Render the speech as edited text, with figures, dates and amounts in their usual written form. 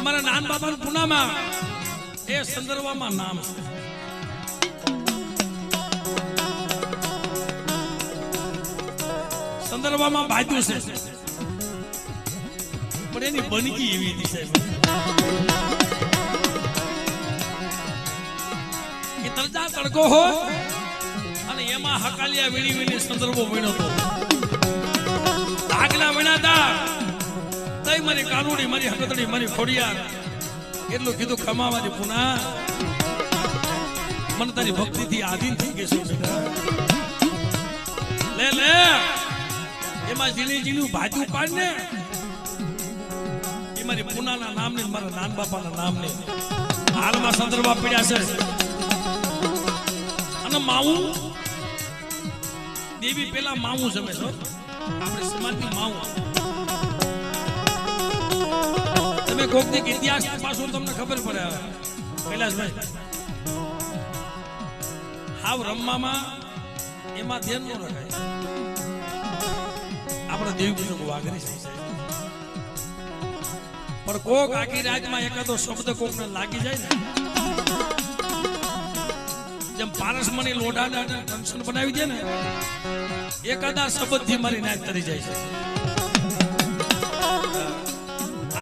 અમારા નાન બાબાનું પુનામાં એ સંદર્ભમાં નામ છે. સંદર્ભમાં બાજુ છે પણ એની બનગી એવી હતી સાહેબ કે તરજા તડકો હોય અને એમાં હકાલિયા વીણી વીણી સંદર્ભો વીણો તો આગલા વીણાતા તઈ મારી કાનુડી મારી હકતડી મારી ખોડિયાર એટલું કીધું ખમાવાથી પુના મને તારી ભક્તિથી આધીન થઈ ગઈ છું બેટા લે લે એમાં ઝીણી ઝીણું ભાજુ પાડ ને એ મારી પુનાના નામને મારા નાન બાપાના નામને હાલમાં સંદર્ભા પીડ્યા છે અને માવું દેવી પેલા માવું જમે છો આપણે સમાજની માવું તમે કોકની ઇતિહાસ પાછું તમને ખબર પડે કૈલાસભાઈ હાવ રમવામાં એમાં ધ્યાન ન રખાય આપણે દેવી પૂજક વાઘરી છે પણ કોક આખી રાજમાં એકાદો શબ્દ કોકને લાગી જાય ને જેમ પારસમણી લોઢાના ટેન્શન બનાવી દે ને એકાદા શબ્દથી મારી નાક તરી જાય છે